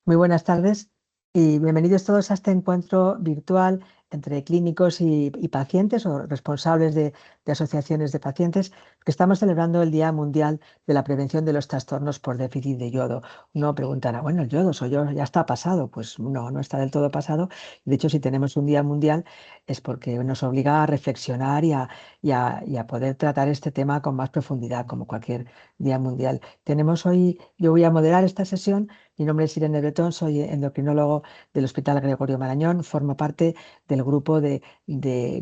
Muy buenas tardes y bienvenidos todos a este encuentro virtual entre clínicos y pacientes o responsables de asociaciones de pacientes, que estamos celebrando el Día Mundial de la Prevención de los Trastornos por Déficit de Yodo. Uno preguntará, bueno, el yodo, soy yo, ya está pasado. Pues no, no está del todo pasado. De hecho, si tenemos un Día Mundial es porque nos obliga a reflexionar y a poder tratar este tema con más profundidad, como cualquier Día Mundial. Yo voy a moderar esta sesión. Mi nombre es Irene Bretón, soy endocrinólogo del Hospital Gregorio Marañón, formo parte del grupo de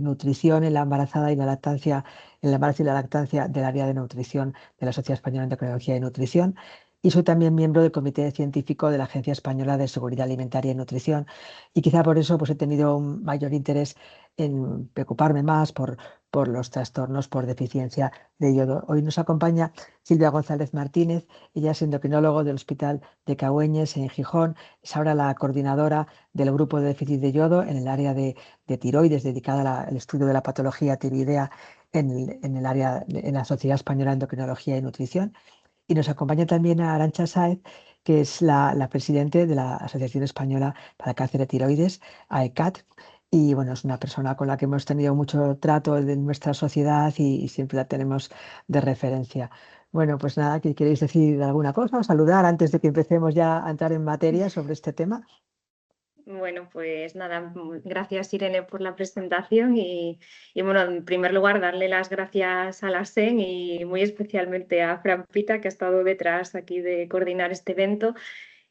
nutrición en la embarazada y la lactancia, en el embarazo y la lactancia del área de nutrición de la Sociedad Española de Endocrinología y Nutrición, y soy también miembro del Comité Científico de la Agencia Española de Seguridad Alimentaria y Nutrición, y quizá por eso pues, he tenido un mayor interés en preocuparme más por los trastornos por deficiencia de yodo. Hoy nos acompaña Silvia González Martínez. Ella es endocrinólogo del Hospital de Cahueñes en Gijón, es ahora la coordinadora del grupo de déficit de yodo en el área de tiroides, dedicada al estudio de la patología tiroidea en el área, en la Sociedad Española de Endocrinología y Nutrición. Y nos acompaña también a Arantxa Sáez, que es la presidente de la Asociación Española para el Cáncer de Tiroides, AECAT. Y bueno, es una persona con la que hemos tenido mucho trato en nuestra sociedad y siempre la tenemos de referencia. Bueno, pues nada, ¿qué queréis decir alguna cosa o saludar antes de que empecemos ya a entrar en materia sobre este tema? Bueno, pues nada, gracias Irene por la presentación y bueno, en primer lugar darle las gracias a la SEN y muy especialmente a Fran Pita, que ha estado detrás aquí de coordinar este evento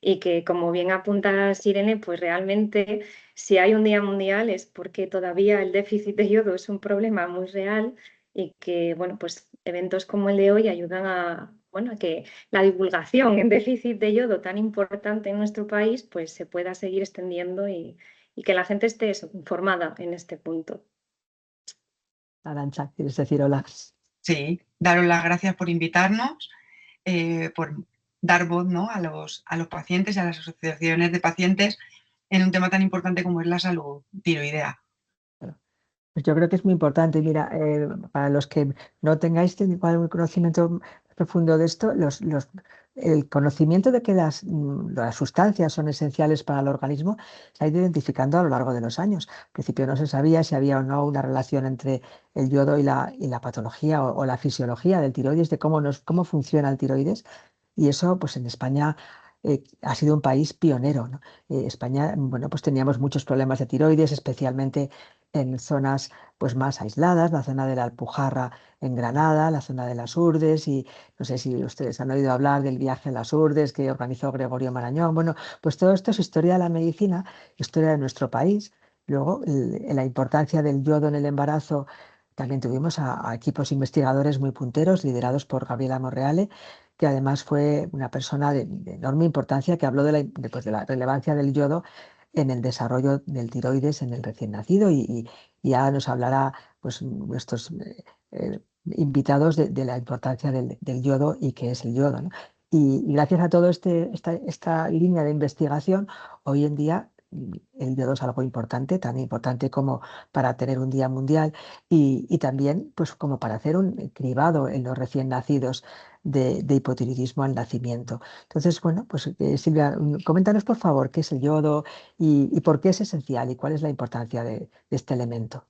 y que, como bien apuntas Irene, pues realmente si hay un día mundial es porque todavía el déficit de yodo es un problema muy real y que, bueno, pues eventos como el de hoy ayudan a, bueno, a que la divulgación en déficit de yodo tan importante en nuestro país pues se pueda seguir extendiendo y que la gente esté informada en este punto. Arantxa, ¿quieres decir hola? Sí, daros las gracias por invitarnos, por dar voz, ¿no?, a los pacientes y a las asociaciones de pacientes en un tema tan importante como es la salud tiroidea. Pues yo creo que es muy importante. Mira, para los que no tengáis igual un conocimiento más profundo de esto, el conocimiento de que las sustancias son esenciales para el organismo se ha ido identificando a lo largo de los años. Al principio no se sabía si había o no una relación entre el yodo y la patología o la fisiología del tiroides, de cómo funciona el tiroides. Y eso, pues en España ha sido un país pionero, ¿no? España, bueno, pues teníamos muchos problemas de tiroides, especialmente en zonas pues más aisladas, la zona de la Alpujarra en Granada, la zona de las Urdes, y no sé si ustedes han oído hablar del viaje a las Urdes que organizó Gregorio Marañón. Bueno, pues todo esto es historia de la medicina, historia de nuestro país. Luego, la importancia del yodo en el embarazo. También tuvimos a equipos investigadores muy punteros, liderados por Gabriela Monreale, que además fue una persona de enorme importancia, que habló pues, de la relevancia del yodo en el desarrollo del tiroides en el recién nacido, y ya nos hablará pues, nuestros invitados de la importancia del yodo y qué es el yodo, ¿no? Y gracias a toda esta línea de investigación, hoy en día el yodo es algo importante, tan importante como para tener un día mundial, y también pues, como para hacer un cribado en los recién nacidos de hipotiroidismo al nacimiento. Entonces, bueno, pues Silvia, coméntanos por favor qué es el yodo y por qué es esencial y cuál es la importancia de este elemento.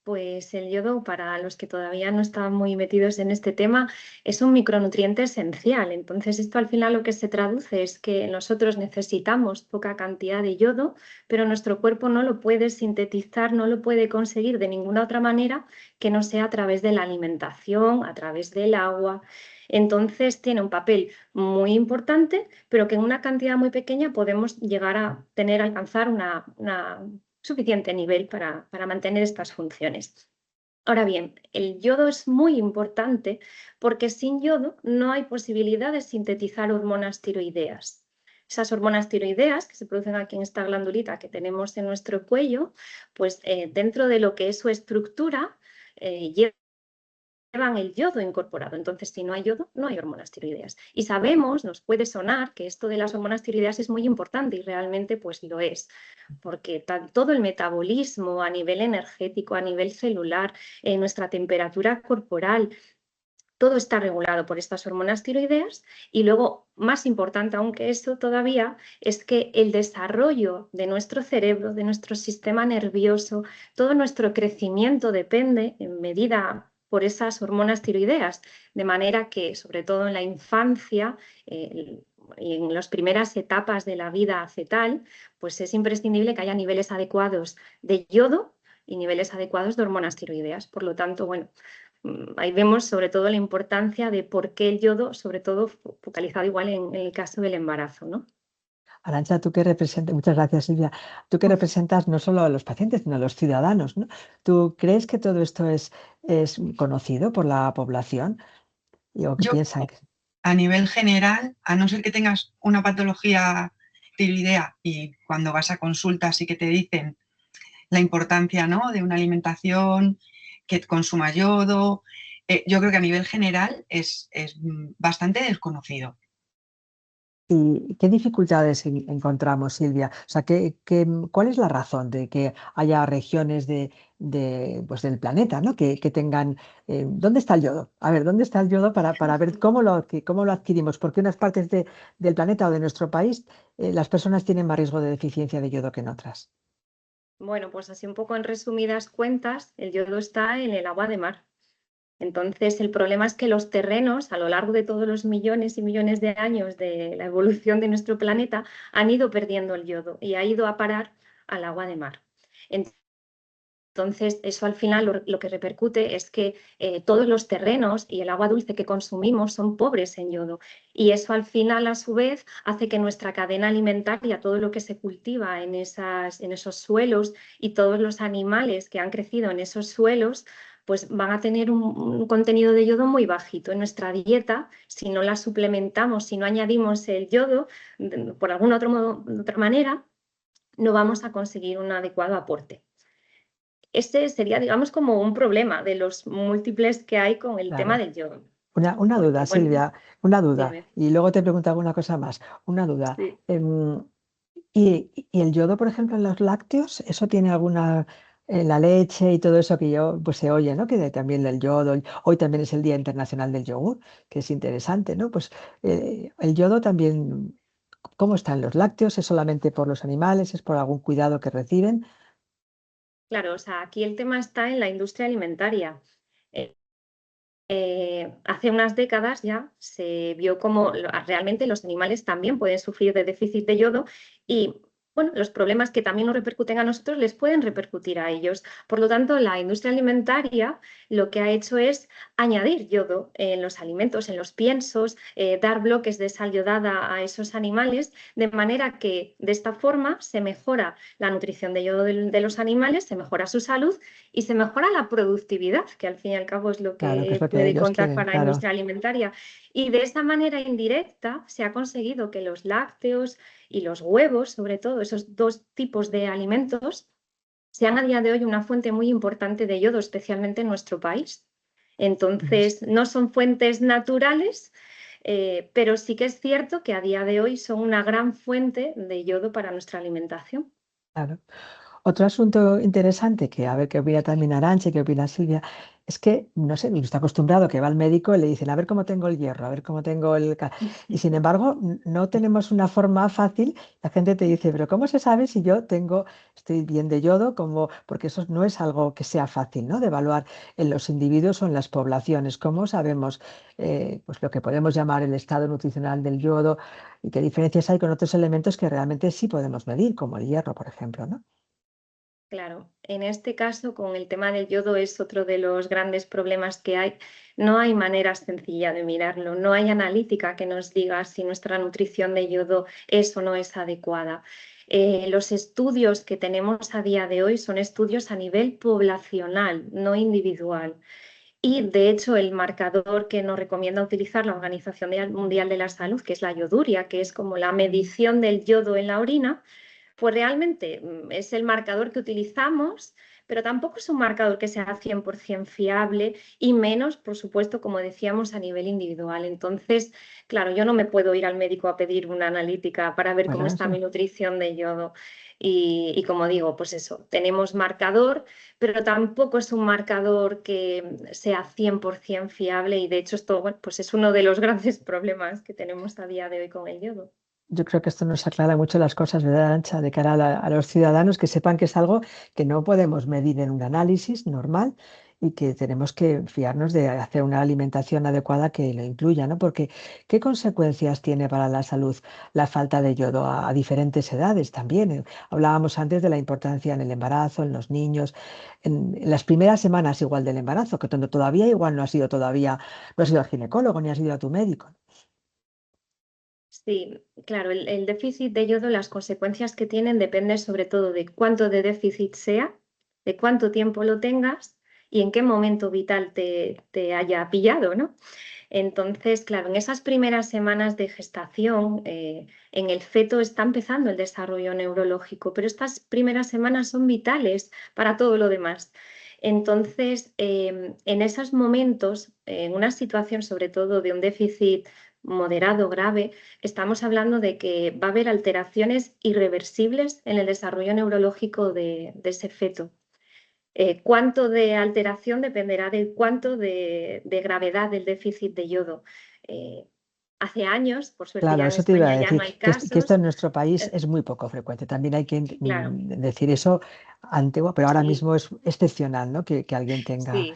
Pues el yodo, para los que todavía no están muy metidos en este tema, es un micronutriente esencial. Entonces, esto al final lo que se traduce es que nosotros necesitamos poca cantidad de yodo, pero nuestro cuerpo no lo puede sintetizar, no lo puede conseguir de ninguna otra manera que no sea a través de la alimentación, a través del agua. Entonces, tiene un papel muy importante, pero que en una cantidad muy pequeña podemos llegar a alcanzar una suficiente nivel para mantener estas funciones. Ahora bien, el yodo es muy importante porque sin yodo no hay posibilidad de sintetizar hormonas tiroideas. Esas hormonas tiroideas que se producen aquí en esta glandulita que tenemos en nuestro cuello, pues dentro de lo que es su estructura, llevan el yodo incorporado. Entonces, si no hay yodo, no hay hormonas tiroideas. Y sabemos, nos puede sonar, que esto de las hormonas tiroideas es muy importante y realmente pues lo es, porque todo el metabolismo a nivel energético, a nivel celular, nuestra temperatura corporal, todo está regulado por estas hormonas tiroideas y luego, más importante aún que eso todavía, es que el desarrollo de nuestro cerebro, de nuestro sistema nervioso, todo nuestro crecimiento depende en medida por esas hormonas tiroideas, de manera que, sobre todo en la infancia y en las primeras etapas de la vida fetal, pues es imprescindible que haya niveles adecuados de yodo y niveles adecuados de hormonas tiroideas. Por lo tanto, bueno, ahí vemos sobre todo la importancia de por qué el yodo, sobre todo focalizado igual en el caso del embarazo, ¿no? Arantxa, tú que representas, muchas gracias Silvia, tú que representas no solo a los pacientes, sino a los ciudadanos, ¿no? ¿Tú crees que todo esto es conocido por la población? ¿O qué Yo, piensan? a nivel general, a no ser que tengas una patología tiroidea y cuando vas a consulta sí que te dicen la importancia, ¿no?, de una alimentación que consuma yodo, yo creo que a nivel general es bastante desconocido. ¿Y qué dificultades encontramos, Silvia? O sea, ¿cuál es la razón de que haya regiones pues del planeta, ¿no? que tengan... ¿dónde está el yodo? A ver, ¿dónde está el yodo para ver cómo lo adquirimos? Porque en unas partes del planeta o de nuestro país las personas tienen más riesgo de deficiencia de yodo que en otras. Bueno, pues así un poco en resumidas cuentas, el yodo está en el agua de mar. Entonces, el problema es que los terrenos, a lo largo de todos los millones y millones de años de la evolución de nuestro planeta, han ido perdiendo el yodo y ha ido a parar al agua de mar. Entonces, eso al final lo que repercute es que todos los terrenos y el agua dulce que consumimos son pobres en yodo. Y eso al final, a su vez, hace que nuestra cadena alimentaria, todo lo que se cultiva en esos suelos y todos los animales que han crecido en esos suelos, pues van a tener un contenido de yodo muy bajito. En nuestra dieta, si no la suplementamos, si no añadimos el yodo, por alguna otra manera, no vamos a conseguir un adecuado aporte. Este sería, digamos, como un problema de los múltiples que hay con el tema Claro. del yodo. Una duda, Porque, bueno, Silvia, una duda. dime. Y luego te pregunto alguna cosa más. Una duda. Sí. ¿Y el yodo, por ejemplo, en los lácteos, eso tiene alguna, en la leche y todo eso que yo, pues se oye, ¿no? Que también el yodo, hoy también es el Día Internacional del Yogur, que es interesante, ¿no? Pues el yodo también, ¿cómo está en los lácteos? ¿Es solamente por los animales? ¿Es por algún cuidado que reciben? Claro, o sea, aquí el tema está en la industria alimentaria. Hace unas décadas ya se vio como realmente los animales también pueden sufrir de déficit de yodo y bueno, los problemas que también nos repercuten a nosotros les pueden repercutir a ellos. Por lo tanto, la industria alimentaria lo que ha hecho es añadir yodo en los alimentos, en los piensos, dar bloques de sal yodada a esos animales, de manera que de esta forma se mejora la nutrición de yodo de los animales, se mejora su salud y se mejora la productividad, que al fin y al cabo es lo Claro, que es que lo que puede ellos contar quieren, para la claro. industria alimentaria. Y de esa manera indirecta se ha conseguido que los lácteos y los huevos, sobre todo esos dos tipos de alimentos, sean a día de hoy una fuente muy importante de yodo, especialmente en nuestro país. Entonces, no son fuentes naturales, pero sí que es cierto que a día de hoy son una gran fuente de yodo para nuestra alimentación. Claro. Otro asunto interesante, que a ver qué opina también Arantxa y qué opina Silvia, es que, no sé, uno está acostumbrado que va al médico y le dicen, a ver cómo tengo el hierro, a ver cómo tengo el... Y sin embargo, no tenemos una forma fácil. La gente te dice, pero ¿cómo se sabe si yo estoy bien de yodo? Porque eso no es algo que sea fácil, ¿no? De evaluar en los individuos o en las poblaciones. ¿Cómo sabemos pues lo que podemos llamar el estado nutricional del yodo y qué diferencias hay con otros elementos que realmente sí podemos medir, como el hierro, por ejemplo, ¿no? Claro, en este caso con el tema del yodo es otro de los grandes problemas que hay. No hay manera sencilla de mirarlo, no hay analítica que nos diga si nuestra nutrición de yodo es o no es adecuada. Los estudios que tenemos a día de hoy son estudios a nivel poblacional, no individual. Y de hecho el marcador que nos recomienda utilizar la Organización Mundial de la Salud, que es la yoduria, que es como la medición del yodo en la orina, pues realmente es el marcador que utilizamos, pero tampoco es un marcador que sea 100% fiable y menos, por supuesto, como decíamos, a nivel individual. Entonces, claro, yo no me puedo ir al médico a pedir una analítica para ver cómo Bueno, está sí. mi nutrición de yodo. Y como digo, pues eso, tenemos marcador, pero tampoco es un marcador que sea 100% fiable y de hecho esto, bueno, pues es uno de los grandes problemas que tenemos a día de hoy con el yodo. Yo creo que esto nos aclara mucho las cosas, ¿verdad, Arantxa? De cara a los ciudadanos, que sepan que es algo que no podemos medir en un análisis normal y que tenemos que fiarnos de hacer una alimentación adecuada que lo incluya, ¿no? Porque ¿qué consecuencias tiene para la salud la falta de yodo a diferentes edades también? Hablábamos antes de la importancia en el embarazo, en los niños, en las primeras semanas igual del embarazo, que todavía igual no has ido al ginecólogo ni has ido a tu médico. Sí, claro, el déficit de yodo, las consecuencias que tienen dependen sobre todo de cuánto de déficit sea, de cuánto tiempo lo tengas y en qué momento vital te haya pillado, ¿no? Entonces, claro, en esas primeras semanas de gestación, en el feto está empezando el desarrollo neurológico, pero estas primeras semanas son vitales para todo lo demás. Entonces, en esos momentos, en una situación sobre todo de un déficit moderado, grave, estamos hablando de que va a haber alteraciones irreversibles en el desarrollo neurológico de ese feto. Cuánto de alteración dependerá de cuánto de gravedad del déficit de yodo. Hace años, por suerte Claro, ya en eso te iba a España ya decir, no hay que esto casos. en nuestro país eh, es muy poco frecuente. También hay que claro, decir eso antiguo, pero ahora sí, mismo es excepcional, ¿no? Que alguien tenga. sí.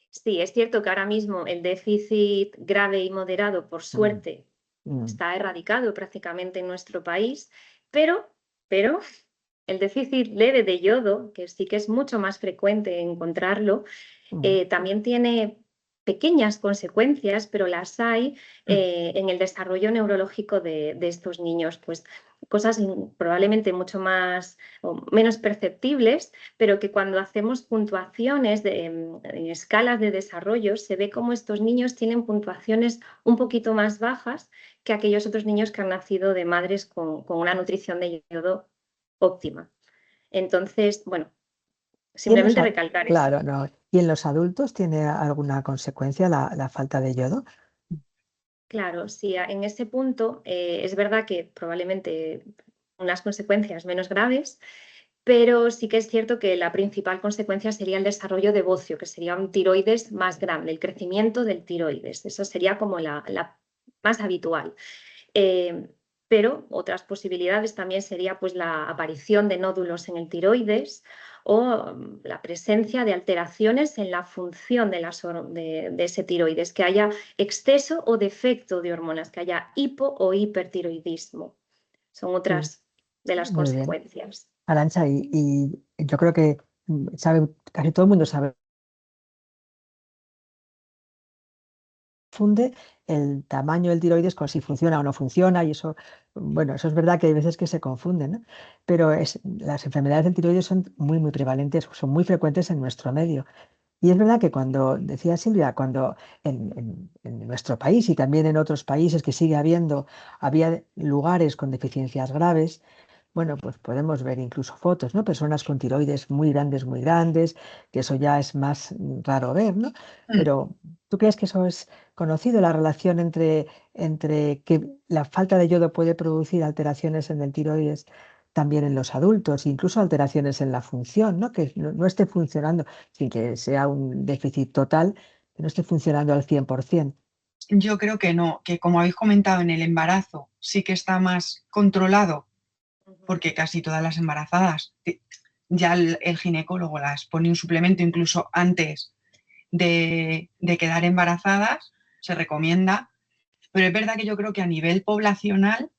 Sí, es cierto que ahora mismo el déficit grave y moderado, por mm, suerte, mm, está erradicado prácticamente en nuestro país, pero el déficit leve de yodo, que sí que es mucho más frecuente encontrarlo, mm, también tiene pequeñas consecuencias, pero las hay en el desarrollo neurológico de estos niños, pues cosas probablemente mucho más o menos perceptibles, pero que cuando hacemos puntuaciones en escalas de desarrollo, se ve como estos niños tienen puntuaciones un poquito más bajas que aquellos otros niños que han nacido de madres con una nutrición de yodo óptima. Entonces, bueno, Y en los, simplemente recalcar eso. claro, no. ¿Y en los adultos tiene alguna consecuencia la falta de yodo? Claro, sí, en ese punto es verdad que probablemente unas consecuencias menos graves, pero sí que es cierto que la principal consecuencia sería el desarrollo de bocio, que sería un tiroides más grande, el crecimiento del tiroides. Eso sería como la más habitual. Eh, pero otras posibilidades también sería pues, la aparición de nódulos en el tiroides o la presencia de alteraciones en la función de ese tiroides, que haya exceso o defecto de hormonas, que haya hipo o hipertiroidismo. Son Sí, otras de las muy bien. consecuencias. Arantxa, y yo creo que casi todo el mundo sabe confunde el tamaño del tiroides con si funciona o no funciona, y eso, bueno, eso es verdad que hay veces que se confunden, ¿no? Pero las enfermedades del tiroides son muy prevalentes, son muy frecuentes en nuestro medio. Y es verdad que cuando, decía Silvia, cuando en nuestro país y también en otros países que sigue habiendo, había lugares con deficiencias graves, bueno, pues podemos ver incluso fotos, ¿no? Personas con tiroides muy grandes, que eso ya es más raro ver, ¿no? Mm. Pero ¿tú crees que eso es conocido, la relación entre que la falta de yodo puede producir alteraciones en el tiroides también en los adultos, incluso alteraciones en la función, ¿no? Que no esté funcionando, sin que sea un déficit total, que no esté funcionando al 100%? Yo creo que no, que como habéis comentado en el embarazo sí que está más controlado Ujú. porque casi todas las embarazadas ya el ginecólogo las pone un suplemento incluso antes de quedar embarazadas, se recomienda, pero es verdad que yo creo que a nivel poblacional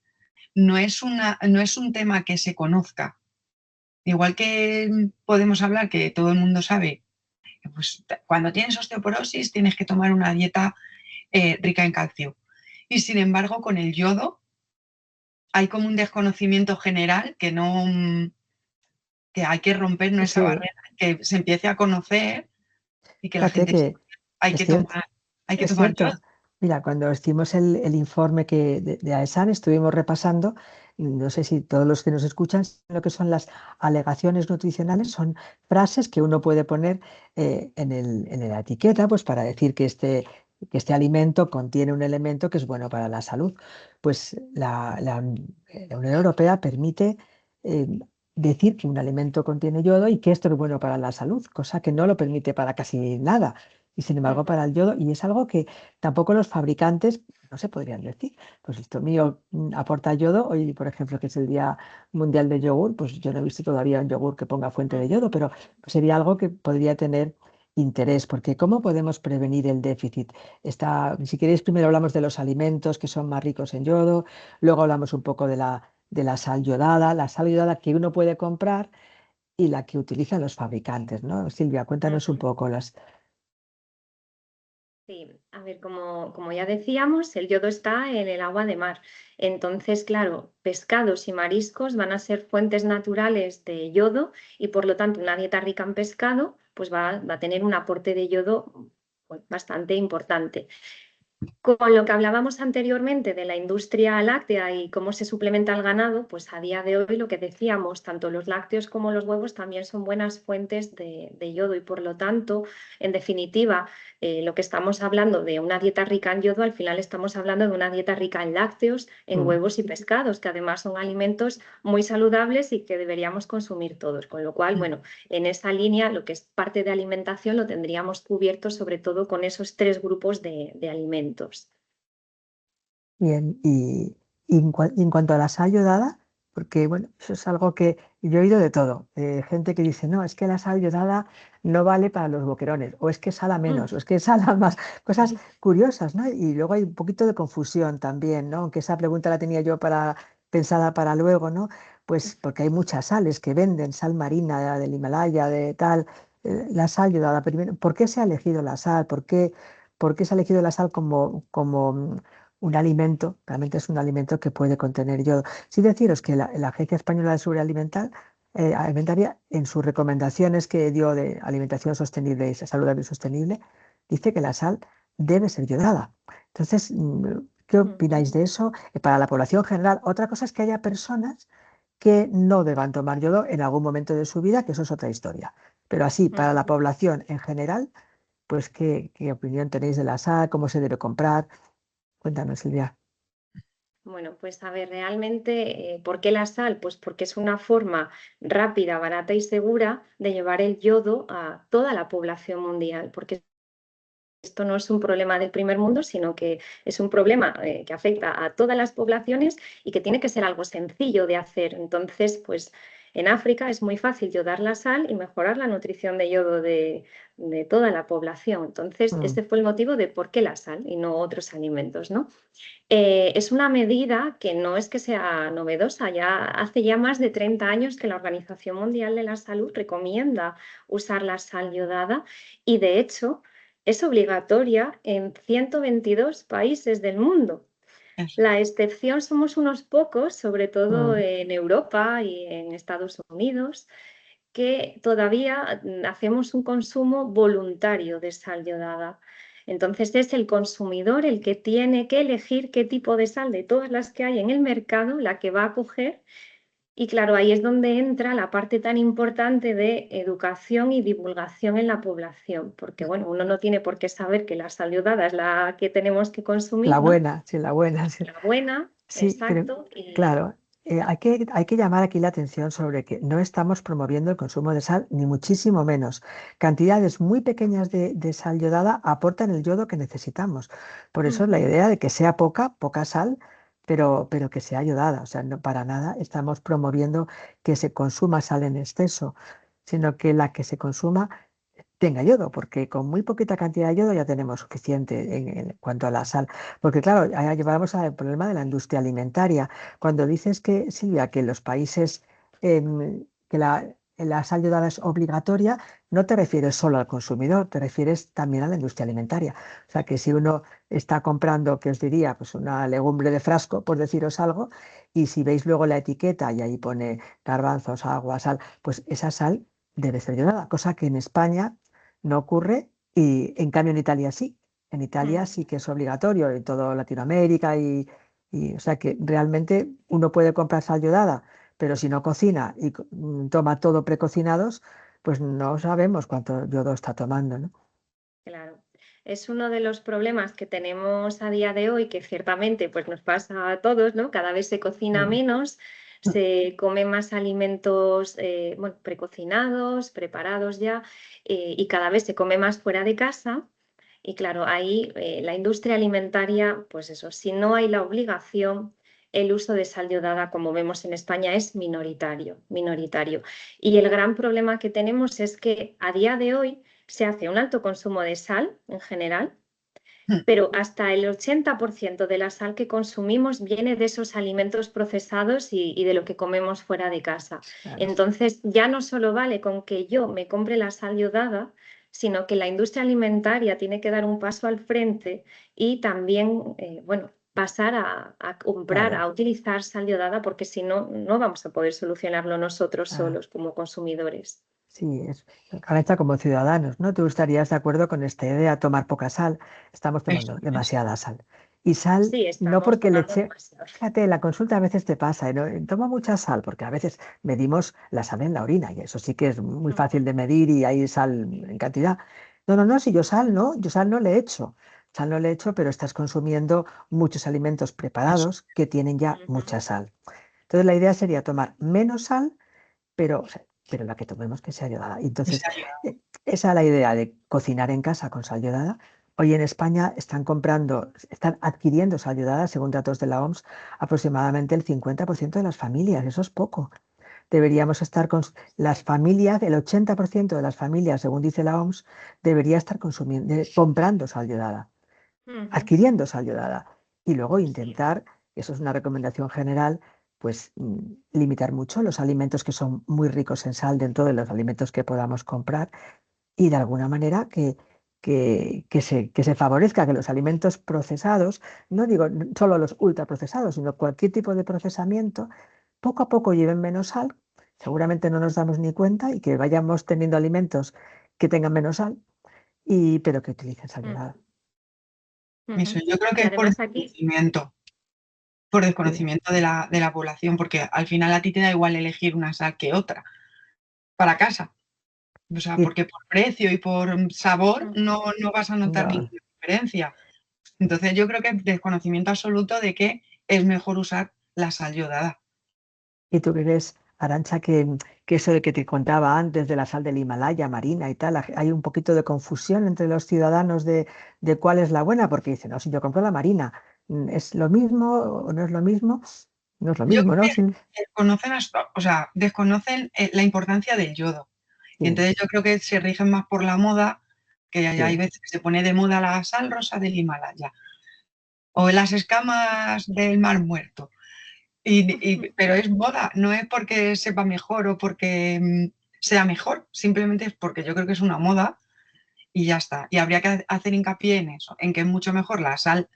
no es un tema que se conozca. Igual que podemos hablar que todo el mundo sabe, pues cuando tienes osteoporosis tienes que tomar una dieta rica en calcio. Y sin embargo, con el yodo hay como un desconocimiento general que no, que hay que romper esa Sí, barrera, que se empiece a conocer y que la fíjate gente que hay es que cierto, tomar, hay que es tomar yodo. cierto. Mira, cuando hicimos el informe de AESAN estuvimos repasando, y no sé si todos los que nos escuchan saben lo que son las alegaciones nutricionales, son frases que uno puede poner en la etiqueta, pues para decir que este alimento contiene un elemento que es bueno para la salud. Pues la Unión Europea permite eh, decir que un alimento contiene yodo y que esto es bueno para la salud, cosa que no lo permite para casi nada. Y sin embargo, Ujú. para el yodo, y es algo que tampoco los fabricantes no se podrían decir. Pues esto mío aporta yodo. Hoy, por ejemplo, que es el Día Mundial del Yogur, pues yo no he visto todavía un yogur que ponga fuente de Ujú. yodo, pero sería algo que podría tener interés, porque ¿cómo podemos prevenir el déficit? Si queréis, primero hablamos de los alimentos que son más ricos en yodo, luego hablamos un poco de la sal yodada que uno puede comprar y la que utilizan los fabricantes, ¿no? Silvia, cuéntanos un Ujú. poco las... Sí, a ver, como ya decíamos, el yodo está en el agua de mar. Entonces, claro, pescados y mariscos van a ser fuentes naturales de yodo y por lo tanto una dieta rica en pescado pues va a tener un aporte de yodo pues, bastante importante. Con lo que hablábamos anteriormente de la industria láctea y cómo se suplementa el ganado, pues a día de hoy lo que decíamos, tanto los lácteos como los huevos también son buenas fuentes de yodo y por lo tanto, en definitiva, lo que estamos hablando de una dieta rica en yodo, al final estamos hablando de una dieta rica en lácteos, en Mm, huevos y pescados, que además son alimentos muy saludables y que deberíamos consumir todos. Con lo cual, mm. bueno, en esa línea, lo que es parte de alimentación lo tendríamos cubierto sobre todo con esos tres grupos de alimentos. Bien, y en cuanto a la sal yodada, porque bueno, eso es algo que yo he oído de todo. Gente que dice, no, es que la sal yodada no vale para los boquerones, o es que sala menos, o Mm. es que sala más, cosas curiosas, ¿no? Y luego hay un poquito de confusión también, ¿no? Aunque esa pregunta la tenía yo pensada para luego, ¿no? Pues porque hay muchas sales que venden, sal marina del Himalaya, de tal, la sal yodada. Primero, ¿por qué se ha elegido la sal? Por qué se ha elegido la sal como un alimento? Realmente es un alimento que puede contener yodo. Sí deciros que la Agencia Española de Seguridad Alimentaria, en sus recomendaciones que dio de alimentación sostenible y saludable y sostenible, dice que la sal debe ser yodada. Entonces, ¿qué opináis Ujú. de eso? Para la población general, otra cosa es que haya personas que no deban tomar yodo en algún momento de su vida, que eso es otra historia. Pero así, para la Ujú. población en general, pues, ¿qué opinión tenéis de la sal? ¿Cómo se debe comprar? Cuéntanos, Silvia. Bueno, pues a ver, realmente, ¿por qué la sal? Pues porque es una forma rápida, barata y segura de llevar el yodo a toda la población mundial, porque esto no es un problema del primer mundo, sino que es un problema que afecta a todas las poblaciones y que tiene que ser algo sencillo de hacer. Entonces, pues en África es muy fácil yodar la sal y mejorar la nutrición de yodo de toda la población. Entonces, Mm, este fue el motivo de por qué la sal y no otros alimentos, ¿no? Es una medida que no es que sea novedosa, ya hace ya más de 30 años que la Organización Mundial de la Salud recomienda usar la sal yodada y de hecho es obligatoria en 122 países del mundo. Eso. La excepción somos unos pocos, sobre todo mm. en Europa y en Estados Unidos, que todavía hacemos un consumo voluntario de sal yodada. Entonces es el consumidor el que tiene que elegir qué tipo de sal de todas las que hay en el mercado, la que va a coger. Y claro, ahí es donde entra la parte tan importante de educación y divulgación en la población, porque bueno, uno no tiene por qué saber que la sal yodada es la que tenemos que La consumir, ¿no? buena, sí, la buena, sí. La buena, Sí, pero exacto, y claro, hay que llamar aquí la atención sobre que no estamos promoviendo el consumo de sal, ni muchísimo menos. Cantidades muy pequeñas de sal yodada aportan el yodo que necesitamos. Por eso la ujú, idea de que sea poca sal, pero que sea yodada. O sea, no para nada estamos promoviendo que se consuma sal en exceso, sino que la que se consuma tenga yodo, porque con muy poquita cantidad de yodo ya tenemos suficiente en cuanto a la sal. Porque claro, ahora llevamos al problema de la industria alimentaria. Cuando dices que, Silvia, que en los países que la sal yodada es obligatoria, no te refieres solo al consumidor, te refieres también a la industria alimentaria. O sea que si uno está comprando, que os diría, pues una legumbre de frasco, por deciros algo, y si veis luego la etiqueta y ahí pone garbanzos, agua, sal, pues esa sal debe ser yodada, cosa que en España no ocurre y en cambio en Italia sí. En Italia sí que es obligatorio, en toda Latinoamérica o sea que realmente uno puede comprar sal yodada, pero si no cocina y toma todo precocinados, pues no sabemos cuánto yodo está tomando, ¿no? Claro. Es uno de los problemas que tenemos a día de hoy, que ciertamente pues, nos pasa a todos, ¿no? Cada vez se cocina Mm. menos, se comen más alimentos bueno, precocinados, preparados ya, y cada vez se come más fuera de casa. Y claro, ahí la industria alimentaria, pues eso, si no hay la obligación, el uso de sal yodada, como vemos en España, es minoritario, minoritario. Y el gran problema que tenemos es que a día de hoy se hace un alto consumo de sal en general, pero hasta el 80% de la sal que consumimos viene de esos alimentos procesados y de lo que comemos fuera de casa. Claro. Entonces, ya no solo vale con que yo me compre la sal yodada, sino que la industria alimentaria tiene que dar un paso al frente y también, bueno, pasar a comprar, Claro. a utilizar sal yodada, porque si no, no vamos a poder solucionarlo nosotros Claro. solos como consumidores. Sí, Arantxa, como ciudadanos, ¿no? Tú estarías de acuerdo con esta idea, tomar poca sal. Estamos tomando Eso es. demasiada sal. Y sal, Sí, no estamos porque le tomando eche, demasiado. fíjate, en la consulta a veces te pasa, ¿no? Toma mucha sal, porque a veces medimos la sal en la orina, y eso sí que es muy fácil de medir y hay sal en cantidad. No, si yo sal no le echo. Sal no le echo, pero estás consumiendo muchos alimentos Eso. preparados que tienen ya Ujú. mucha sal. Entonces la idea sería tomar menos sal pero, pero la que tomemos que sea yodada. Y entonces, esa es la idea de cocinar en casa con sal yodada. Hoy en España están adquiriendo sal yodada, según datos de la OMS, aproximadamente el 50% de las familias. Eso es poco. Deberíamos estar con las familias, el 80% de las familias, según dice la OMS, debería estar comprando sal yodada, Ujú. adquiriendo sal yodada. Y luego Sí. intentar, eso es una recomendación general, pues limitar mucho los alimentos que son muy ricos en sal dentro de los alimentos que podamos comprar y de alguna manera que se favorezca que los alimentos procesados, no digo solo los ultraprocesados, sino cualquier tipo de procesamiento, poco a poco lleven menos sal, seguramente no nos damos ni cuenta y que vayamos teniendo alimentos que tengan menos sal, pero que utilicen sal Ujú. yodada. Eso, Ujú. yo creo Y que es además aquí, por Sí. desconocimiento de la población, porque al final a ti te da igual elegir una sal que otra para casa. O sea, Y porque por precio y por sabor ujú, no vas a notar no, ninguna diferencia. Entonces yo creo que es desconocimiento absoluto de que es mejor usar la sal yodada. ¿Y tú crees, Arantxa, que eso de que te contaba antes de la sal del Himalaya marina y tal, hay un poquito de confusión entre los ciudadanos de cuál es la buena? Porque dicen, no, si yo compro la marina, ¿es lo mismo o no es lo mismo? No es lo Yo mismo, creo ¿no? que Sí, desconocen, o sea, desconocen la importancia del yodo. Y sí, entonces yo creo que se rigen más por la moda, que hay sí. veces que se pone de moda la sal rosa del Himalaya o las escamas del Mar Muerto. Pero es moda, no es porque sepa mejor o porque sea mejor, simplemente es porque yo creo que es una moda y ya está. Y habría que hacer hincapié en eso, en que es mucho mejor la sal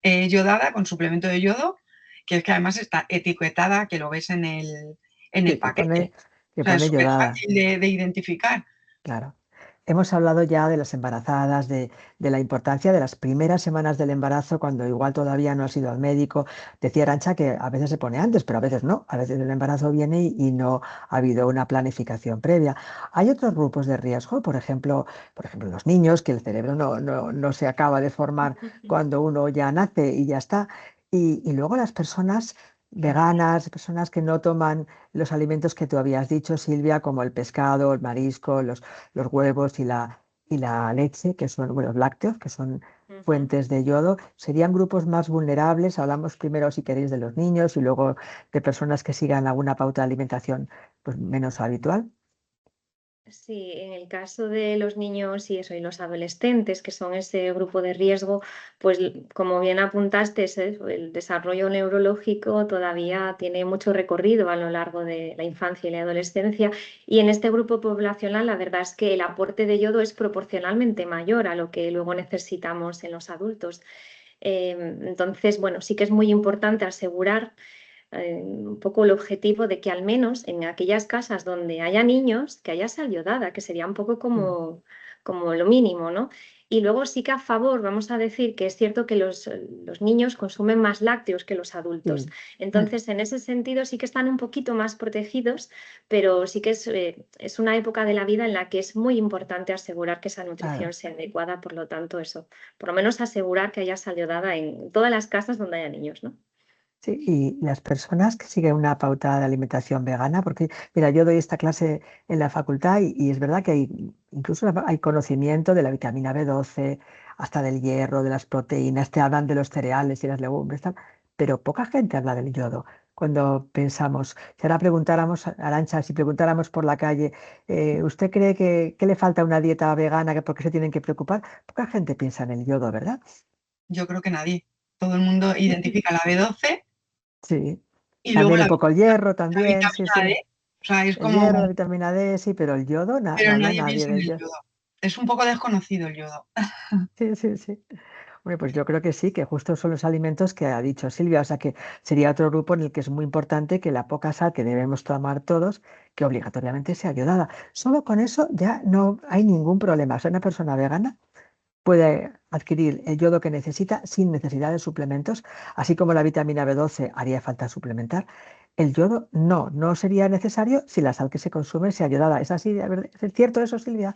yodada con suplemento de yodo, que es que además está etiquetada, que lo ves en Sí, el que pone, paquete. que O sea, es pone súper yodada. fácil de identificar. Claro. Hemos hablado ya de las embarazadas, de la importancia de las primeras semanas del embarazo, cuando igual todavía no has ido al médico. Decía Arancha que a veces se pone antes, pero a veces no. A veces el embarazo viene y no ha habido una planificación previa. Hay otros grupos de riesgo, por ejemplo, los niños, que el cerebro no se acaba de formar cuando uno ya nace y ya está. Y luego las personas veganas, personas que no toman los alimentos que tú habías dicho, Silvia, como el pescado, el marisco, los huevos y la leche, que son, bueno, los lácteos, que son ujú. fuentes de yodo, serían grupos más vulnerables. Hablamos primero, si queréis, de los niños y luego de personas que sigan alguna pauta de alimentación pues, menos habitual. Sí, en el caso de los niños y eso, y los adolescentes, que son ese grupo de riesgo, pues como bien apuntaste, el desarrollo neurológico todavía tiene mucho recorrido a lo largo de la infancia y la adolescencia. Y en este grupo poblacional, la verdad es que el aporte de yodo es proporcionalmente mayor a lo que luego necesitamos en los adultos. Entonces, bueno, sí que es muy importante asegurar un poco el objetivo de que al menos en aquellas casas donde haya niños, que haya sal yodada, que sería un poco Mm. como lo mínimo, ¿no? Y luego sí que a favor, vamos a decir que es cierto que los niños consumen más lácteos que los adultos. Sí. Entonces, en ese sentido sí que están un poquito más protegidos, pero sí que es una época de la vida en la que es muy importante asegurar que esa nutrición Claro. sea adecuada, por lo tanto, eso, por lo menos asegurar que haya sal iodada en todas las casas donde haya niños, ¿no? Sí, y las personas que siguen una pauta de alimentación vegana, porque mira, yo doy esta clase en la facultad y es verdad que incluso hay conocimiento de la vitamina B12, hasta del hierro, de las proteínas, te hablan de los cereales y las legumbres, tal, pero poca gente habla del yodo. Cuando pensamos, si ahora preguntáramos, Arantxa, si preguntáramos por la calle, ¿usted cree que le falta una dieta vegana, que por qué se tienen que preocupar? Poca gente piensa en el yodo, ¿verdad? Yo creo que nadie. Todo el mundo identifica la B12 Sí. y luego También un poco el hierro, la también, sí, vitamina sí. D. O sea, es El hierro, la como, vitamina D, sí, pero el yodo, no pero habla nadie nadie piensa en del el yodo. yodo. Es un poco desconocido el yodo. Sí, sí, sí. Bueno, pues yo creo que sí, que justo son los alimentos que ha dicho Silvia, o sea que sería otro grupo en el que es muy importante que la poca sal que debemos tomar todos, que obligatoriamente sea iodada. Solo con eso ya no hay ningún problema. O sea, una persona vegana puede adquirir el yodo que necesita sin necesidad de suplementos, así como la vitamina B12 haría falta suplementar. El yodo no sería necesario si la sal que se consume sea iodada. ¿Es así? ¿Es cierto eso, Silvia?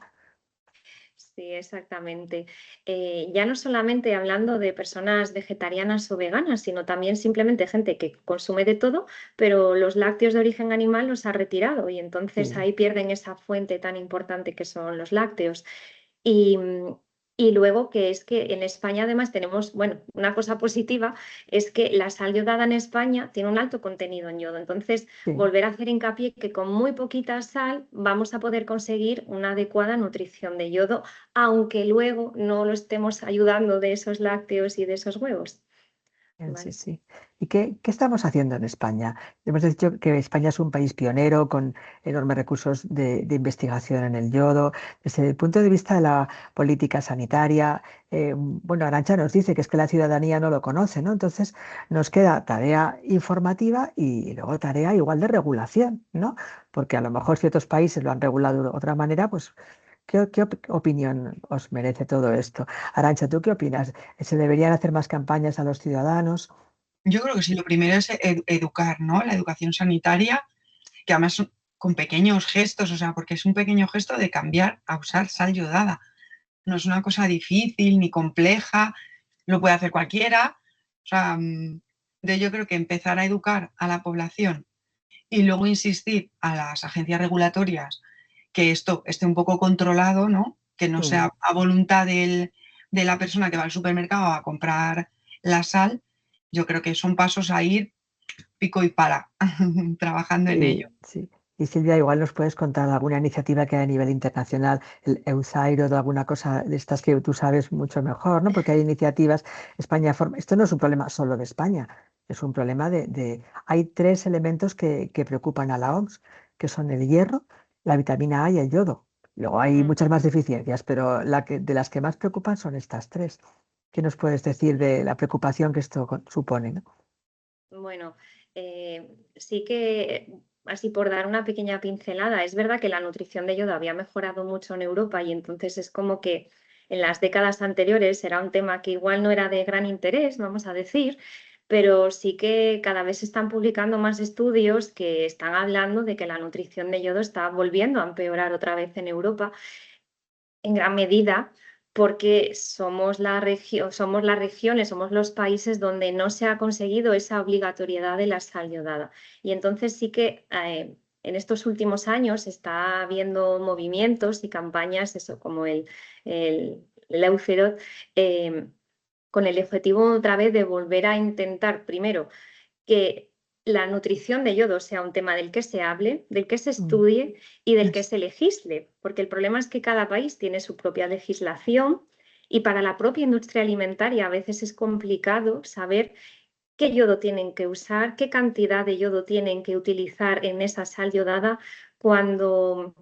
Sí, exactamente. Ya no solamente hablando de personas vegetarianas o veganas, sino también simplemente gente que consume de todo, pero los lácteos de origen animal los ha retirado y entonces Sí. ahí pierden esa fuente tan importante que son los lácteos. Y, y luego que es que en España además tenemos, bueno, una cosa positiva es que la sal yodada en España tiene un alto contenido en yodo. Entonces, Sí. volver a hacer hincapié que con muy poquita sal vamos a poder conseguir una adecuada nutrición de yodo, aunque luego no lo estemos ayudando de esos lácteos y de esos huevos. Bien, sí, ¿Vale? sí. ¿Y qué estamos haciendo en España? Hemos dicho que España es un país pionero con enormes recursos de investigación en el yodo. Desde el punto de vista de la política sanitaria, bueno, Arantxa nos dice que es que la ciudadanía no lo conoce, ¿no? Entonces nos queda tarea informativa y luego tarea igual de regulación, ¿no? Porque a lo mejor si otros países lo han regulado de otra manera, pues ¿qué opinión os merece todo esto? Arantxa, ¿tú qué opinas? ¿Se deberían hacer más campañas a los ciudadanos? Yo creo que sí, lo primero es educar, ¿no? La educación sanitaria, que además con pequeños gestos, o sea, porque es un pequeño gesto de cambiar a usar sal yodada. No es una cosa difícil ni compleja, lo puede hacer cualquiera. O sea, yo creo que empezar a educar a la población y luego insistir a las agencias regulatorias que esto esté un poco controlado, ¿no? Que no Mm. sea a voluntad de la persona que va al supermercado a comprar la sal. Yo creo que son pasos a ir pico y pala, trabajando en ello. Sí. Y Silvia, igual nos puedes contar alguna iniciativa que hay a nivel internacional, el Eusairo, de alguna cosa de estas que tú sabes mucho mejor, ¿no? Porque hay iniciativas, España forma, esto no es un problema solo de España, es un problema hay tres elementos que preocupan a la OMS, que son el hierro, la vitamina A y el yodo. Luego hay Mm. muchas más deficiencias, pero de las que más preocupan son estas tres. ¿Qué nos puedes decir de la preocupación que esto supone, ¿no? Bueno, sí que, así por dar una pequeña pincelada, es verdad que la nutrición de yodo había mejorado mucho en Europa y entonces es como que en las décadas anteriores era un tema que igual no era de gran interés, vamos a decir, pero sí que cada vez se están publicando más estudios que están hablando de que la nutrición de yodo está volviendo a empeorar otra vez en Europa en gran medida porque somos las regiones, somos los países donde no se ha conseguido esa obligatoriedad de la sal yodada. Y entonces sí que en estos últimos años está habiendo movimientos y campañas, eso como el Leucerot, con el objetivo otra vez de volver a intentar primero que la nutrición de yodo sea un tema del que se hable, del que se Mm. estudie y del que se legisle, porque el problema es que cada país tiene su propia legislación y para la propia industria alimentaria a veces es complicado saber qué yodo tienen que usar, qué cantidad de yodo tienen que utilizar en esa sal yodada cuando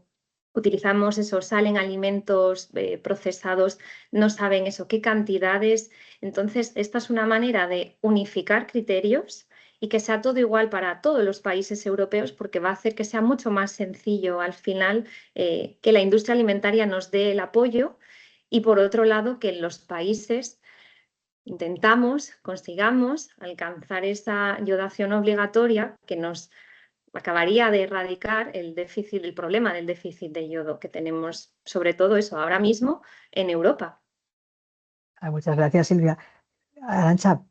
utilizamos eso, sal en alimentos procesados, no saben eso, qué cantidades. Entonces, esta es una manera de unificar criterios y que sea todo igual para todos los países europeos, porque va a hacer que sea mucho más sencillo al final que la industria alimentaria nos dé el apoyo, y por otro lado que los países consigamos alcanzar esa yodación obligatoria que nos acabaría de erradicar el problema del déficit de yodo que tenemos, sobre todo eso, ahora mismo en Europa. Muchas gracias, Silvia. Arantxa,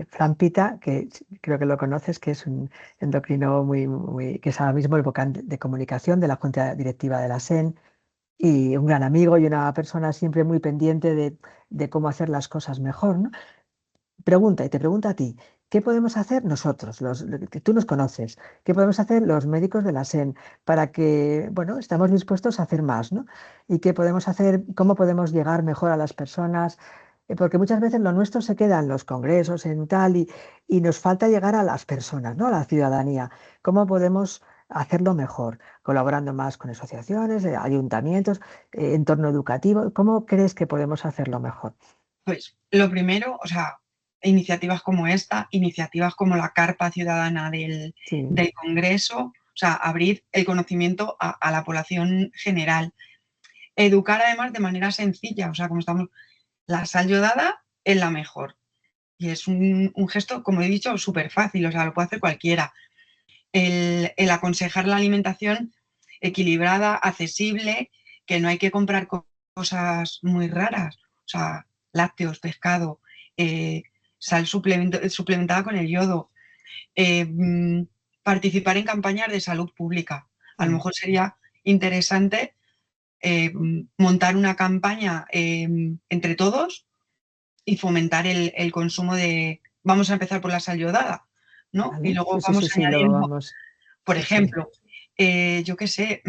Fran Pita, que creo que lo conoces, que es un endocrino que es ahora mismo el vocal de comunicación de la Junta Directiva de la SEN, y un gran amigo y una persona siempre muy pendiente de cómo hacer las cosas mejor, ¿no? Te pregunta a ti, ¿qué podemos hacer nosotros, que tú nos conoces, qué podemos hacer los médicos de la SEN para que, bueno, estamos dispuestos a hacer más, ¿no? ¿Y qué podemos hacer, cómo podemos llegar mejor a las personas? Porque muchas veces lo nuestro se queda en los congresos, en tal, y nos falta llegar a las personas, ¿no? A la ciudadanía. ¿Cómo podemos hacerlo mejor? Colaborando más con asociaciones, ayuntamientos, entorno educativo. ¿Cómo crees que podemos hacerlo mejor? Pues lo primero, o sea, iniciativas como esta, iniciativas como la Carpa Ciudadana del Sí, Congreso, o sea, abrir el conocimiento a la población general. Educar además de manera sencilla, o sea, como estamos, la sal yodada es la mejor. Y es un gesto, como he dicho, súper fácil, o sea, lo puede hacer cualquiera. El aconsejar la alimentación equilibrada, accesible, que no hay que comprar cosas muy raras, o sea, lácteos, pescado, sal suplementada con el yodo, participar en campañas de salud pública. A lo mejor sería interesante montar una campaña entre todos y fomentar el consumo de, vamos a empezar por la sal yodada, ¿no? Y ¿vale? luego Sí, sí, sí, vamos sí, luego añadiendo, vamos. por Sí, sí. ejemplo, yo qué sé,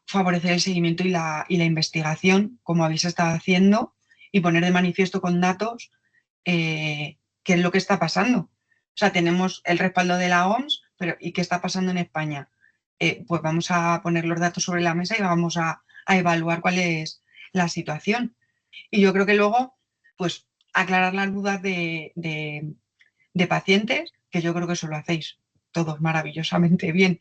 favorecer el seguimiento y la investigación, como habéis estado haciendo, y poner de manifiesto con datos qué es lo que está pasando. O sea, tenemos el respaldo de la OMS, pero ¿y qué está pasando en España? Pues vamos a poner los datos sobre la mesa y vamos a evaluar cuál es la situación. Y yo creo que luego, pues, aclarar las dudas de pacientes, que yo creo que eso lo hacéis todos maravillosamente bien.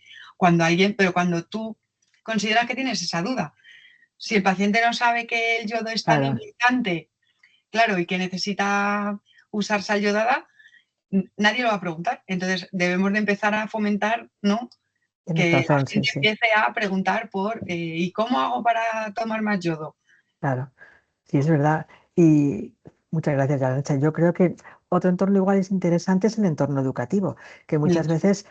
Pero cuando tú consideras que tienes esa duda, si el paciente no sabe que el yodo es tan Claro, importante, claro, y que necesita usar sal yodada, nadie lo va a preguntar. Entonces debemos de empezar a fomentar, ¿no? tienes Que la razón, sí, gente sí, empiece a preguntar por ¿y cómo hago para tomar más yodo? claro. Sí, es verdad. Y muchas gracias, Arantxa. Yo creo que otro entorno igual es interesante es el entorno educativo, que muchas veces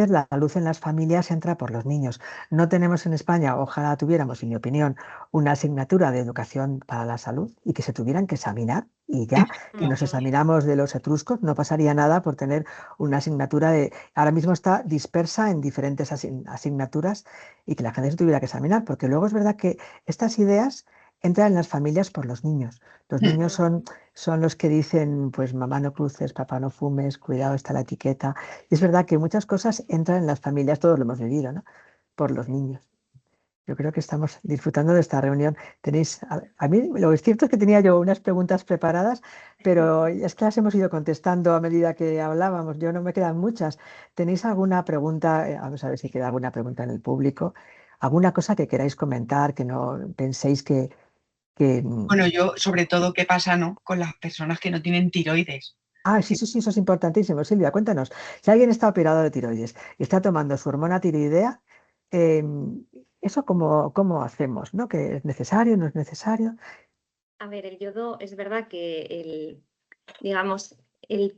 la luz en las familias entra por los niños. No tenemos en España, ojalá tuviéramos, en mi opinión, una asignatura de educación para la salud y que se tuvieran que examinar y ya que nos examinamos de los etruscos, no pasaría nada por tener una asignatura de... Ahora mismo está dispersa en diferentes asignaturas y que la gente se tuviera que examinar, porque luego es verdad que estas ideas entran en las familias por los niños. Los niños son los que dicen, pues mamá no cruces, papá no fumes, cuidado está la etiqueta. Y es verdad que muchas cosas entran en las familias, todos lo hemos vivido, ¿no? Por los niños. Yo creo que estamos disfrutando de esta reunión. A mí lo cierto es que tenía yo unas preguntas preparadas, pero es que las hemos ido contestando a medida que hablábamos. Yo no me quedan muchas. ¿Tenéis alguna pregunta? Vamos a ver si queda alguna pregunta en el público. ¿Alguna cosa que queráis comentar, que no penséis que, Bueno, yo sobre todo qué pasa, ¿no? Con las personas que no tienen tiroides. sí, sí, sí, eso es importantísimo. Silvia, cuéntanos. Si alguien está operado de tiroides y está tomando su hormona tiroidea, ¿eso cómo hacemos? ¿No? ¿Que es necesario, no es necesario? A ver, el yodo es verdad que digamos,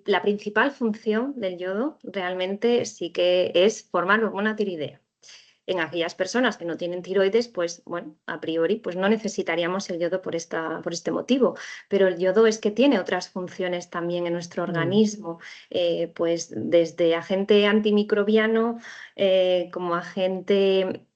la principal función del yodo realmente sí que es formar hormona tiroidea. En aquellas personas que no tienen tiroides, pues bueno, a priori pues no necesitaríamos el yodo por este motivo, pero el yodo es que tiene otras funciones también en nuestro Mm, organismo, pues desde agente antimicrobiano como agente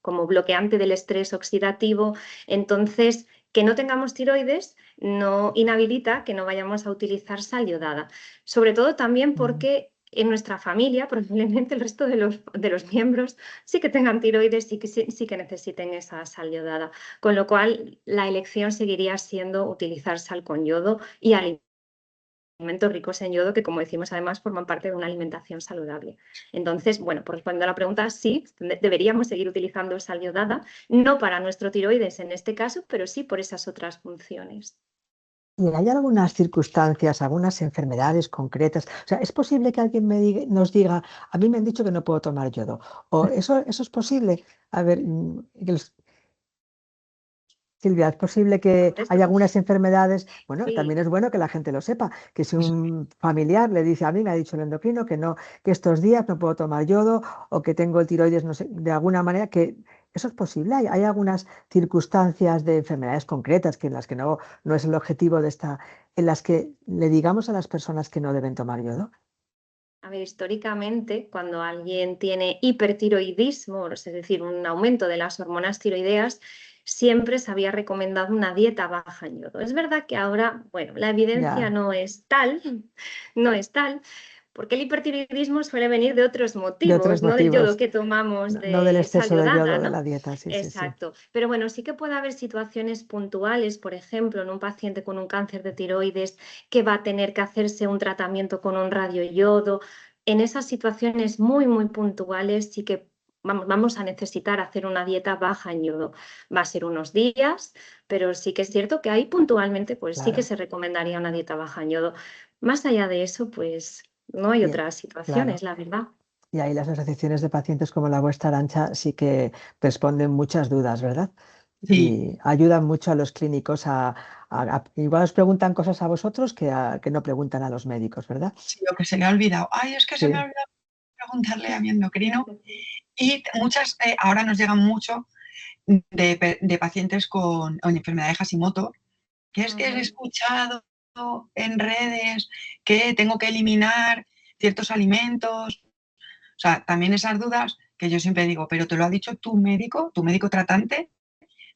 como bloqueante del estrés oxidativo. Entonces, que no tengamos tiroides no inhabilita que no vayamos a utilizar sal yodada, sobre todo también mm. porque en nuestra familia, probablemente el resto de los miembros sí que tengan tiroides y que sí que necesiten esa sal yodada. Con lo cual, la elección seguiría siendo utilizar sal con yodo y alimentar alimentos ricos en yodo que, como decimos, además forman parte de una alimentación saludable. Entonces, bueno, pues respondiendo a la pregunta, sí, deberíamos seguir utilizando sal yodada, no para nuestro tiroides en este caso, pero sí por esas otras funciones. ¿Y hay algunas circunstancias, algunas enfermedades concretas? O sea, ¿es posible que alguien nos diga, a mí me han dicho que no puedo tomar yodo? ¿O eso es posible? A ver, Silvia, ¿es posible que Entonces, haya algunas enfermedades? Bueno, sí. también es bueno que la gente lo sepa, que si un familiar le dice, a mí me ha dicho el endocrino que no, que estos días no puedo tomar yodo o que tengo el tiroides, no sé, de alguna manera, que eso es posible. Hay algunas circunstancias de enfermedades concretas que en las que no es el objetivo de en las que le digamos a las personas que no deben tomar yodo. A ver, históricamente, cuando alguien tiene hipertiroidismo, es decir, un aumento de las hormonas tiroideas, siempre se había recomendado una dieta baja en yodo. Es verdad que ahora, bueno, la evidencia Ya, no es tal, no es tal, porque el hipertiroidismo suele venir de otros de otros motivos, no del yodo motivos, que tomamos no del de sal exceso de yodada, yodo de la ¿no? dieta, sí, sí, sí. Exacto. Pero bueno, sí que puede haber situaciones puntuales, por ejemplo, en un paciente con un cáncer de tiroides que va a tener que hacerse un tratamiento con un radioyodo. En esas situaciones muy, muy puntuales sí que vamos a necesitar hacer una dieta baja en yodo. Va a ser unos días, pero sí que es cierto que ahí puntualmente pues sí que Claro. se recomendaría una dieta baja en yodo. Más allá de eso, pues no hay Y, otras claro. situaciones, la verdad. Y ahí las asociaciones de pacientes como la vuestra, Arantxa, sí que responden muchas dudas, ¿verdad? Sí, Y ayudan mucho a los clínicos igual os preguntan cosas a vosotros que no preguntan a los médicos, ¿verdad? sí, o que se le ha olvidado. Ay, es que se me ha Sí, olvidado preguntarle a mi endocrino. Y muchas, ahora nos llegan mucho de pacientes con enfermedad de Hashimoto, que es que he Ujú. escuchado en redes que tengo que eliminar ciertos alimentos. O sea, también esas dudas que yo siempre digo, pero ¿te lo ha dicho tu médico tratante?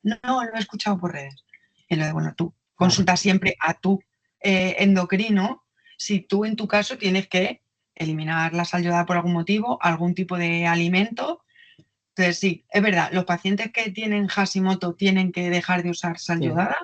No, lo he escuchado por redes. Y lo de, bueno, tú claro. consulta siempre a tu endocrino si tú en tu caso tienes que eliminar la sal yodada por algún motivo, algún tipo de alimento. Entonces, sí, es verdad, los pacientes que tienen Hashimoto tienen que dejar de usar sal Sí, yodada.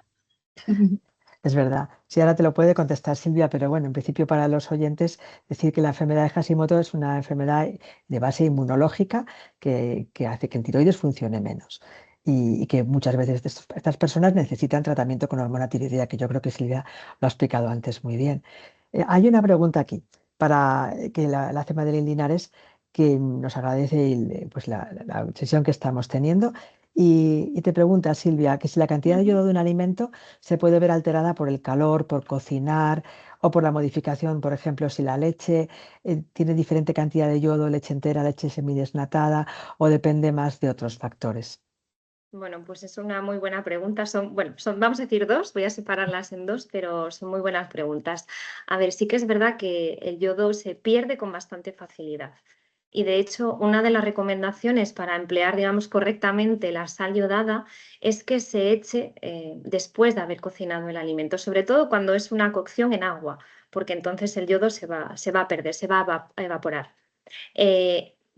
es verdad. Sí, ahora te lo puede contestar Silvia, pero bueno, en principio para los oyentes, decir que la enfermedad de Hashimoto es una enfermedad de base inmunológica que hace que el tiroides funcione menos. Y que muchas veces estas personas necesitan tratamiento con hormona tiroidea, que yo creo que Silvia lo ha explicado antes muy bien. Hay una pregunta aquí para que la hace Madeline Linares, que nos agradece pues la sesión que estamos teniendo. Y te pregunta, Silvia, que si la cantidad de yodo de un alimento se puede ver alterada por el calor, por cocinar o por la modificación, por ejemplo, si la leche tiene diferente cantidad de yodo, leche entera, leche semidesnatada, o depende más de otros factores. Bueno, pues es una muy buena pregunta. Vamos a decir dos, voy a separarlas en dos, pero son muy buenas preguntas. A ver, sí que es verdad que el yodo se pierde con bastante facilidad. Y de hecho, una de las recomendaciones para emplear, digamos, correctamente la sal yodada es que se eche después de haber cocinado el alimento, sobre todo cuando es una cocción en agua, porque entonces el yodo se va a perder, se va a evaporar.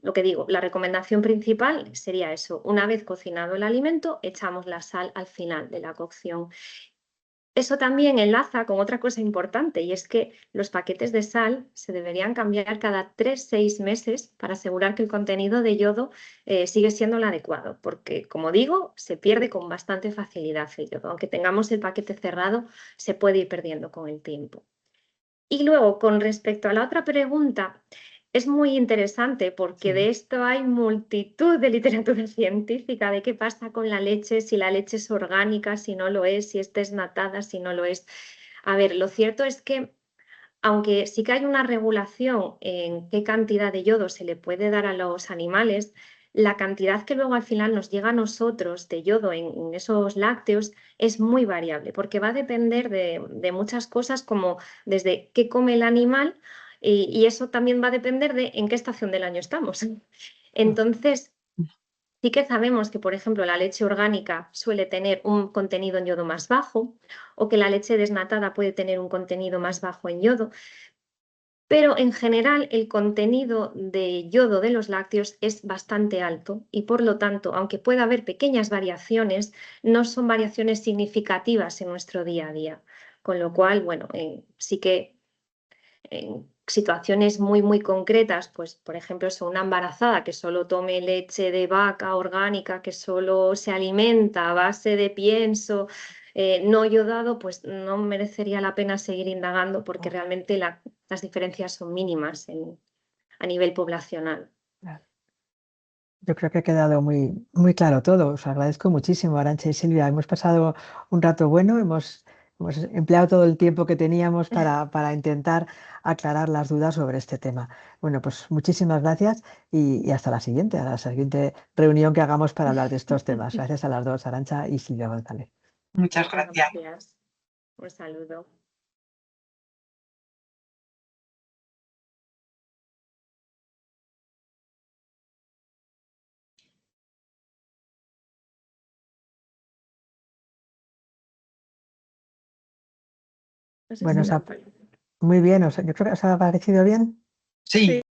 Lo que digo, la recomendación principal sería eso. Una vez cocinado el alimento, echamos la sal al final de la cocción. Eso también enlaza con otra cosa importante y es que los paquetes de sal se deberían cambiar cada 3-6 meses para asegurar que el contenido de yodo sigue siendo el adecuado, porque como digo, se pierde con bastante facilidad el yodo. Aunque tengamos el paquete cerrado, se puede ir perdiendo con el tiempo. Y luego, con respecto a la otra pregunta, es muy interesante porque de Sí. esto hay multitud de literatura científica de qué pasa con la leche, si la leche es orgánica, si no lo es, si es desnatada, si no lo es. A ver, lo cierto es que aunque sí que hay una regulación en qué cantidad de yodo se le puede dar a los animales, la cantidad que luego al final nos llega a nosotros de yodo en esos lácteos es muy variable, porque va a depender de muchas cosas como desde qué come el animal y eso también va a depender de en qué estación del año estamos. Ah, Entonces, sí que sabemos que, por ejemplo, la leche orgánica suele tener un contenido en yodo más bajo o que la leche desnatada puede tener un contenido más bajo en yodo. Pero en general el contenido de yodo de los lácteos es bastante alto y por lo tanto, aunque pueda haber pequeñas variaciones, no son variaciones significativas en nuestro día a día. Con lo cual, bueno, sí que en situaciones muy, muy concretas, pues por ejemplo, es una embarazada que solo tome leche de vaca orgánica, que solo se alimenta a base de pienso no yodado, pues no merecería la pena seguir indagando porque realmente las diferencias son mínimas a nivel poblacional. Yo creo que ha quedado muy, muy claro todo. Os agradezco muchísimo, Arantxa y Silvia. Hemos pasado un rato bueno, hemos empleado todo el tiempo que teníamos para intentar aclarar las dudas sobre este tema. Bueno, pues muchísimas gracias y hasta la siguiente reunión que hagamos para hablar de estos temas. Gracias a las dos, Arantxa y Silvia González. Muchas gracias. Gracias. Un saludo. No sé Bueno, si me han muy bien, yo creo que os ha parecido bien. Sí.